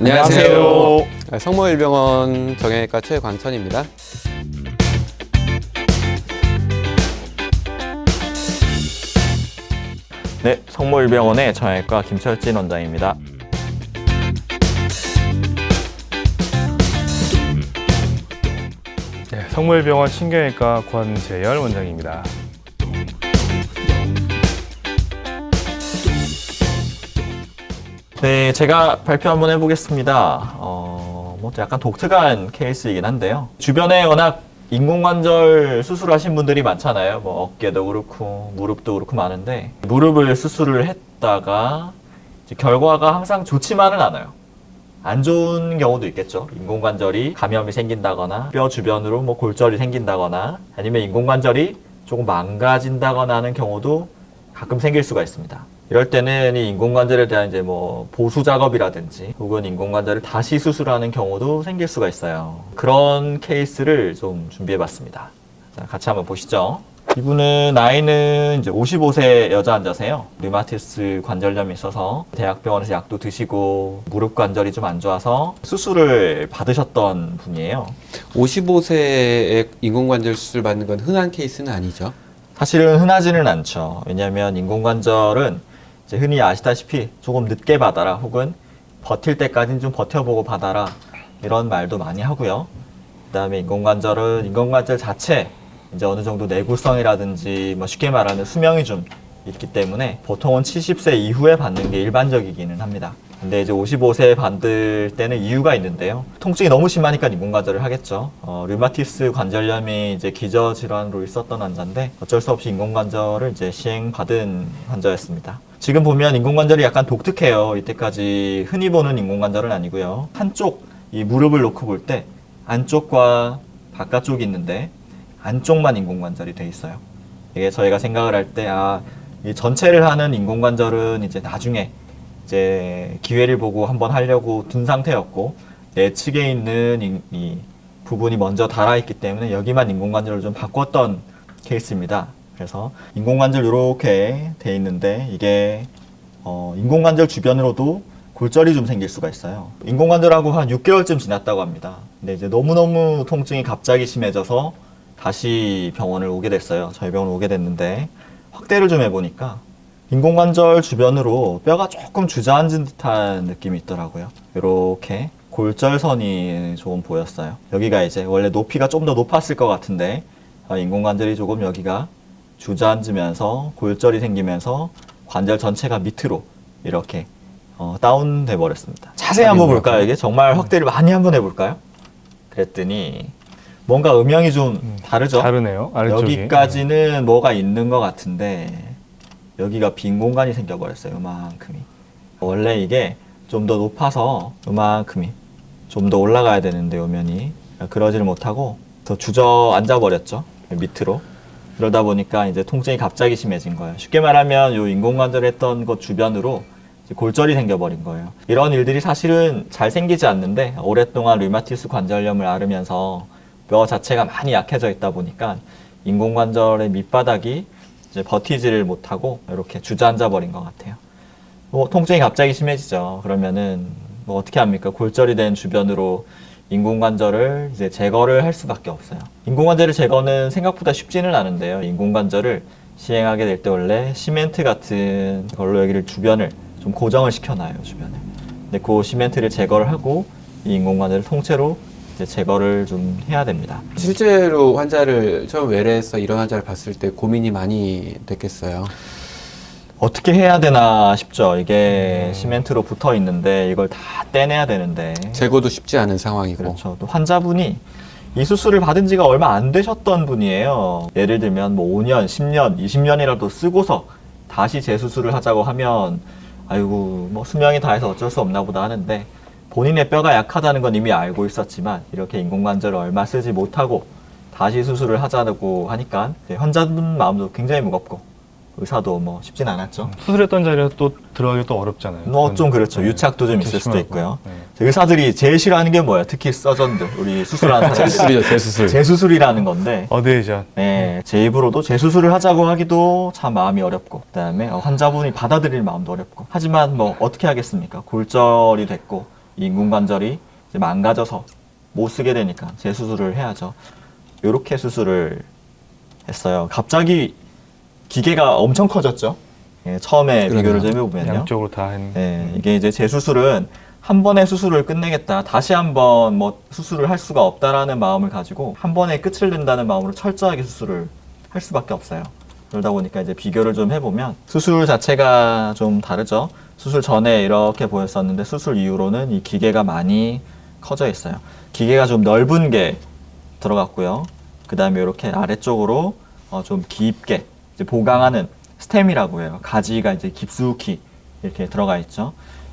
안녕하세요. 성모일병원 정형외과 최광천입니다. 네, 성모일병원의 정형외과 김철진 원장입니다. 네, 성모일병원 신경외과 권재열 원장입니다. 네, 제가 발표 한번 해보겠습니다. 약간 독특한 케이스이긴 한데요. 주변에 워낙 인공관절 수술하신 분들이 많잖아요. 뭐 어깨도 그렇고 무릎도 그렇고 많은데 무릎을 수술을 했다가 이제 결과가 항상 좋지만은 않아요. 안 좋은 경우도 있겠죠. 인공관절이 감염이 생긴다거나 뼈 주변으로 뭐 골절이 생긴다거나 아니면 인공관절이 조금 망가진다거나 하는 경우도 가끔 생길 수가 있습니다. 이럴 때는 이 인공관절에 대한 이제 뭐 보수 작업이라든지 혹은 인공관절을 다시 수술하는 경우도 생길 수가 있어요. 그런 케이스를 좀 준비해 봤습니다. 자, 같이 한번 보시죠. 이분은 나이는 이제 55세 여자 환자세요. 류마티스 관절염이 있어서 대학병원에서 약도 드시고 무릎 관절이 좀 안 좋아서 수술을 받으셨던 분이에요. 55세에 인공관절 수술 받는 건 흔한 케이스는 아니죠? 사실은 흔하지는 않죠. 왜냐하면 인공관절은 이제 흔히 아시다시피 조금 늦게 받아라 혹은 버틸 때까지는 좀 버텨보고 받아라 이런 말도 많이 하고요. 그 다음에 인공관절은 인공관절 자체 이제 어느 정도 내구성이라든지 뭐 쉽게 말하는 수명이 좀 있기 때문에 보통은 70세 이후에 받는 게 일반적이기는 합니다. 근데 이제 55세에 받을 때는 이유가 있는데요. 통증이 너무 심하니까 인공관절을 하겠죠. 류마티스 관절염이 이제 기저질환으로 있었던 환자인데 어쩔 수 없이 인공관절을 이제 시행받은 환자였습니다. 지금 보면 인공관절이 약간 독특해요. 이때까지 흔히 보는 인공관절은 아니고요. 한쪽 이 무릎을 놓고 볼 때 안쪽과 바깥쪽이 있는데 안쪽만 인공관절이 돼 있어요. 이게 저희가 생각을 할 때 이 전체를 하는 인공관절은 이제 나중에 이제 기회를 보고 한번 하려고 둔 상태였고 내측에 있는 이 부분이 먼저 닳아있기 때문에 여기만 인공관절을 좀 바꿨던 케이스입니다. 그래서 인공관절 이렇게 돼 있는데 이게 인공관절 주변으로도 골절이 좀 생길 수가 있어요. 인공관절하고 한 6개월쯤 지났다고 합니다. 근데 이제 너무너무 통증이 갑자기 심해져서 다시 병원을 오게 됐어요. 저희 병원 오게 됐는데 확대를 좀 해보니까 인공관절 주변으로 뼈가 조금 주저앉은 듯한 느낌이 있더라고요. 이렇게 골절선이 조금 보였어요. 여기가 이제 원래 높이가 좀 더 높았을 것 같은데 인공관절이 조금 여기가 주저앉으면서 골절이 생기면서 관절 전체가 밑으로 이렇게 다운돼 버렸습니다. 자세히 한번 볼까요? 이게 정말 확대를 많이 한번 해볼까요? 그랬더니 뭔가 음영이 좀 다르죠? 다르네요. 아래쪽이. 여기까지는 뭐가 있는 것 같은데 여기가 빈 공간이 생겨버렸어요. 요만큼이. 원래 이게 좀 더 높아서 요만큼이 좀 더 올라가야 되는데 요면이 그러지를 못하고 더 주저앉아 버렸죠. 밑으로. 그러다 보니까 이제 통증이 갑자기 심해진 거예요. 쉽게 말하면 요 인공관절 했던 것 주변으로 이제 골절이 생겨버린 거예요. 이런 일들이 사실은 잘 생기지 않는데 오랫동안 류마티스 관절염을 앓으면서 뼈 자체가 많이 약해져 있다 보니까 인공관절의 밑바닥이 이제 버티지를 못하고 이렇게 주저앉아 버린 것 같아요. 통증이 갑자기 심해지죠. 그러면은 뭐 어떻게 합니까? 골절이 된 주변으로 인공관절을 이제 제거를 할 수밖에 없어요. 인공관절의 제거는 생각보다 쉽지는 않은데요. 인공관절을 시행하게 될 때 원래 시멘트 같은 걸로 여기를 주변을 좀 고정을 시켜놔요. 주변을. 근데 그 시멘트를 제거를 하고 이 인공관절을 통째로 이제 제거를 좀 해야 됩니다. 실제로 환자를 처음 외래에서 이런 환자를 봤을 때 고민이 많이 됐겠어요. 어떻게 해야 되나 싶죠. 이게 시멘트로 붙어 있는데 이걸 다 떼내야 되는데 제거도 쉽지 않은 상황이고. 그렇죠. 또 환자분이 이 수술을 받은 지가 얼마 안 되셨던 분이에요. 예를 들면 뭐 5년, 10년, 20년이라도 쓰고서 다시 재수술을 하자고 하면 아이고 뭐 수명이 다해서 어쩔 수 없나 보다 하는데 본인의 뼈가 약하다는 건 이미 알고 있었지만 이렇게 인공관절을 얼마 쓰지 못하고 다시 수술을 하자고 하니까 환자분 마음도 굉장히 무겁고 의사도 뭐 쉽진 않았죠. 수술했던 자리에 또 들어가기 또 어렵잖아요. 좀 그렇죠. 유착도 좀 있을 수도 심하고. 있고요. 의사들이 제일 싫어하는 게 뭐예요? 특히 서전들, 우리 수술하는 사람들. 재수술이죠, 재수술. 재수술이라는 건데 어드헤전. 네, 제 입으로도 재수술을 하자고 하기도 참 마음이 어렵고 그다음에 환자분이 받아들일 마음도 어렵고 하지만 뭐 어떻게 하겠습니까? 골절이 됐고 이 인공관절이 이제 망가져서 못 쓰게 되니까 재수술을 해야죠. 이렇게 수술을 했어요. 갑자기 기계가 엄청 커졌죠. 예, 처음에 그러네요. 비교를 좀 해보면요. 양쪽으로 다 한. 예, 이게 이제 재수술은 한 번에 수술을 끝내겠다. 다시 한 번 뭐 수술을 할 수가 없다라는 마음을 가지고 한 번에 끝을 낸다는 마음으로 철저하게 수술을 할 수밖에 없어요. 그러다 보니까 이제 비교를 좀 해보면 수술 자체가 좀 다르죠. 수술 전에 이렇게 보였었는데 수술 이후로는 이 기계가 많이 커져 있어요. 기계가 좀 넓은 게 들어갔고요. 그 다음에 이렇게 아래쪽으로 좀 깊게 이제 보강하는 스템이라고 해요. 가지가 이제 깊숙이 이렇게 들어가 있죠.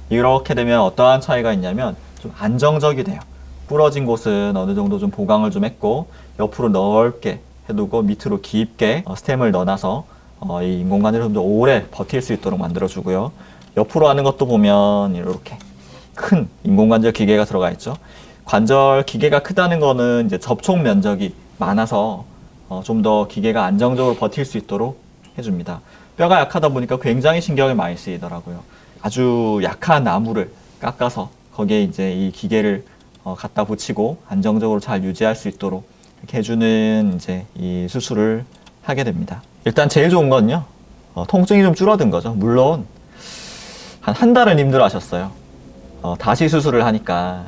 이렇게 되면 어떠한 차이가 있냐면 좀 안정적이 돼요. 부러진 곳은 어느 정도 좀 보강을 좀 했고 옆으로 넓게 해두고 밑으로 깊게 스템을 넣어놔서 이 인공관절을 좀 더 오래 버틸 수 있도록 만들어주고요. 옆으로 하는 것도 보면 이렇게 큰 인공관절 기계가 들어가 있죠. 관절 기계가 크다는 거는 이제 접촉 면적이 많아서 좀 더 기계가 안정적으로 버틸 수 있도록 해줍니다. 뼈가 약하다 보니까 굉장히 신경이 많이 쓰이더라고요. 아주 약한 나무를 깎아서 거기에 이제 이 기계를 갖다 붙이고 안정적으로 잘 유지할 수 있도록 이렇게 해주는 이제 이 수술을 하게 됩니다. 일단 제일 좋은 건요, 통증이 좀 줄어든 거죠. 물론 한 달은 힘들어 하셨어요. 다시 수술을 하니까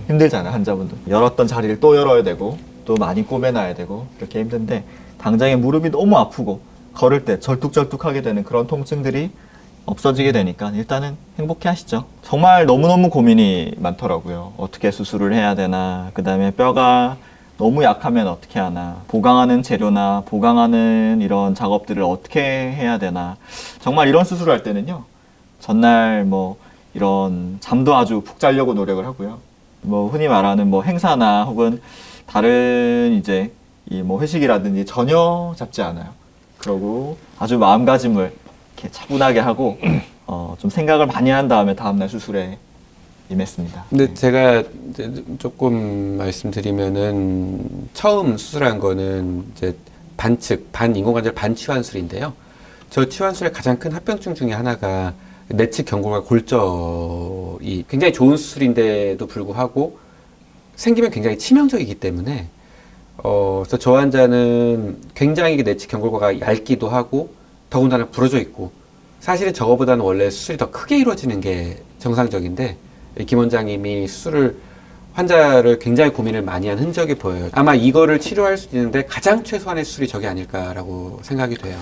힘들잖아요, 환자분도. 열었던 자리를 또 열어야 되고 또 많이 꼬매놔야 되고 이렇게 힘든데 당장에 무릎이 너무 아프고 걸을 때 절뚝절뚝하게 되는 그런 통증들이 없어지게 되니까 일단은 행복해 하시죠. 정말 너무너무 고민이 많더라고요. 어떻게 수술을 해야 되나, 그 다음에 뼈가 너무 약하면 어떻게 하나, 보강하는 재료나 보강하는 이런 작업들을 어떻게 해야 되나. 정말 이런 수술을 할 때는요, 전날 뭐 이런 잠도 아주 푹 자려고 노력을 하고요. 뭐 흔히 말하는 뭐 행사나 혹은 다른 이제 이 뭐 회식이라든지 전혀 잡지 않아요. 그러고 아주 마음가짐을 이렇게 차분하게 하고 좀 생각을 많이 한 다음에 다음날 수술에 임했습니다. 근데 제가 이제 조금 말씀드리면은 처음 수술한 거는 이제 반 인공관절 반치환술인데요. 저 치환술의 가장 큰 합병증 중에 하나가 내측 경골과 골절이 굉장히 좋은 수술인데도 불구하고 생기면 굉장히 치명적이기 때문에 그래서 저 환자는 굉장히 내측 경골과가 얇기도 하고 더군다나 부러져 있고 사실은 저거보다는 원래 수술이 더 크게 이루어지는 게 정상적인데 김 원장님이 환자를 굉장히 고민을 많이 한 흔적이 보여요. 아마 이거를 치료할 수 있는데 가장 최소한의 수술이 저게 아닐까라고 생각이 돼요.